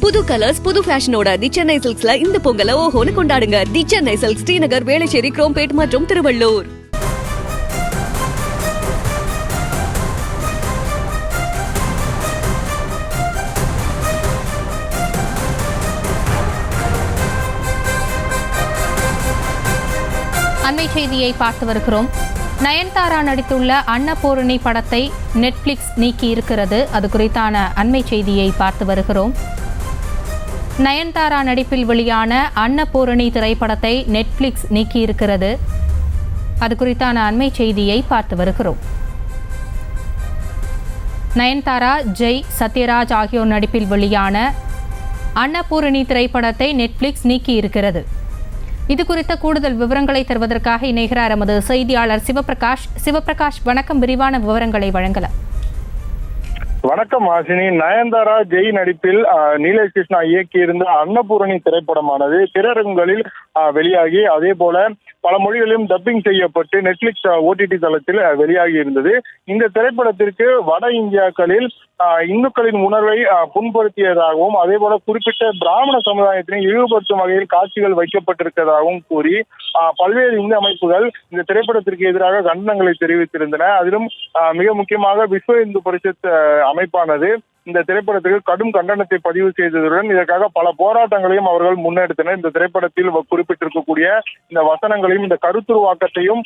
புது கலர்ஸ் புது ஃபேஷனோட தி சென்னை சில்க்ஸ்ல இந்த பொங்கலை ஓஹோன்னு கொண்டாடுங்க. தி சென்னை சில்க்ஸ், ஸ்ரீநகர், வேளச்சேரி, குரோம்பேட் மற்றும் திருவள்ளூர். அண்மை செய்தியை பார்த்து வருகிறோம். நயன்தாரா நடித்துள்ள அன்னபூரணி படத்தை நெட்ஃபிளிக்ஸ் நீக்கி இருக்கிறது. அது குறித்தான அண்மை செய்தியை பார்த்து வருகிறோம். நயன்தாரா நடிப்பில் வெளியான அன்னபூரணி திரைப்படத்தை நெட்ஃபிளிக்ஸ் நீக்கி இருக்கிறது. அது குறித்தான அண்மை செய்தியை பார்த்து வருகிறோம். நயன்தாரா, ஜெய், சத்யராஜ் ஆகியோர் நடிப்பில் வெளியான அன்னபூரணி திரைப்படத்தை நெட்ஃபிளிக்ஸ் நீக்கி இருக்கிறது. இது குறித்த கூடுதல் விவரங்களை தருவதற்காக இணைகிறார் எமது செய்தியாளர் சிவபிரகாஷ். சிவபிரகாஷ், வணக்கம். விரிவான விவரங்களை வழங்கலாம். வணக்கம் ஆசினி. நயன்தாரா, ஜெய் நடிப்பில் நீலேஷ் கிருஷ்ணா இயக்கியிருந்த அன்னபூரணி திரைப்படமானது திரையரங்குகளில் வெளியாகி அதே போல பல மொழிகளிலும் டப்பிங் செய்யப்பட்டு நெட்ஃபிளிக்ஸ் OTT தளத்தில் வெளியாகி இருந்தது. இந்த திரைப்படத்திற்கு வட இந்தியாக்களில் இந்துக்களின் உணர்வை புண்படுத்தியதாகவும் அதே போல குறிப்பிட்ட பிராமண சமுதாயத்தினை இழிவுபடுத்தும் வகையில் காட்சிகள் வைக்கப்பட்டிருக்கிறதாகவும் கூறி பல்வேறு இந்து அமைப்புகள் இந்த திரைப்படத்திற்கு எதிராக கண்டனங்களை தெரிவித்திருந்தன. அதிலும் மிக முக்கியமாக விஸ்வ இந்து பரிஷத் அமைப்பானது இந்த திரைப்படத்திற்கு கடும் கண்டனத்தை பதிவு செய்ததுடன் இதற்காக பல போராட்டங்களையும் அவர்கள் முன்னெடுத்தனர். இந்த திரைப்படத்தில் குறிப்பிட்டிருக்கக்கூடிய இந்த வசனங்களையும் இந்த கருத்துருவாக்கத்தையும்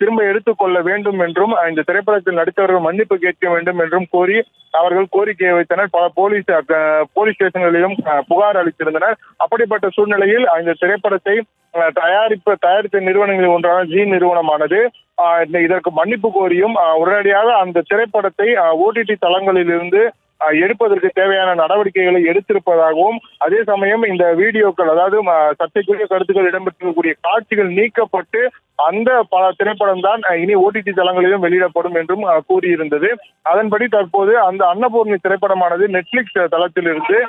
திரும்ப எடுத்துக்கொள்ள வேண்டும் என்றும் இந்த திரைப்படத்தில் நடித்தவர்கள் மன்னிப்பு கேட்க வேண்டும் என்றும் கோரி அவர்கள் கோரிக்கையை வைத்தனர். பல போலீஸ் ஸ்டேஷன்களிலும் புகார் அளித்திருந்தனர். அப்படிப்பட்ட சூழ்நிலையில் இந்த திரைப்படத்தை தயாரித்த நிறுவனங்களில் ஒன்றான ஜி நிறுவனமானது இதற்கு மன்னிப்பு கோரியும் உடனடியாக அந்த திரைப்படத்தை OTT தளங்களில் இருந்து எடுப்பதற்கு தேவையான நடவடிக்கைகளை எடுத்திருப்பதாகவும் அதே சமயம் இந்த வீடியோக்கள், அதாவது சர்ச்சைக்குரிய கருத்துக்கள் இடம்பெற்றிருக்கக்கூடிய காட்சிகள் நீக்கப்பட்டு அந்த திரைப்படம் தான் இனி OTT தளங்களிலும் வெளியிடப்படும் என்றும் கூறியிருந்தது. அதன்படி தற்போது அந்த அன்னபூரணி திரைப்படமானது நெட்ஃபிளிக்ஸ் தளத்திலிருந்து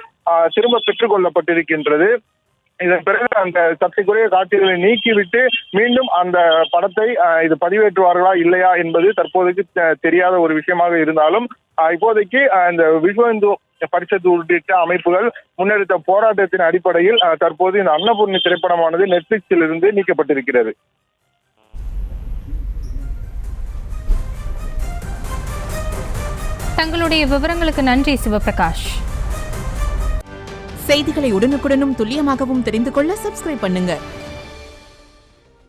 திரும்ப பெற்றுக் கொள்ளப்பட்டிருக்கின்றது. இதன் பிறகு அந்த சர்ச்சைக்குரிய காட்சிகளை நீக்கிவிட்டு மீண்டும் அந்த படத்தை இது பதிவேற்றுவார்களா இல்லையா என்பது தற்போதைக்கு தெரியாத ஒரு விஷயமாக இருந்தாலும் இப்போதைக்கு இந்த விஸ்வ இந்து பரிஷத் உள்ளிட்ட அமைப்புகள் முன்னெடுத்த போராட்டத்தின் அடிப்படையில் தற்போது இந்த அன்னபூரணி திரைப்படமானது நெட்ஃபிளிக்ஸில் இருந்து நீக்கப்பட்டிருக்கிறது. தங்களுடைய விவரங்களுக்கு நன்றி சிவபிரகாஷ். செய்திகளை உடனுக்குடனும் துல்லியமாகவும் தெரிந்து கொள்ள சப்ஸ்கிரைப் பண்ணுங்க.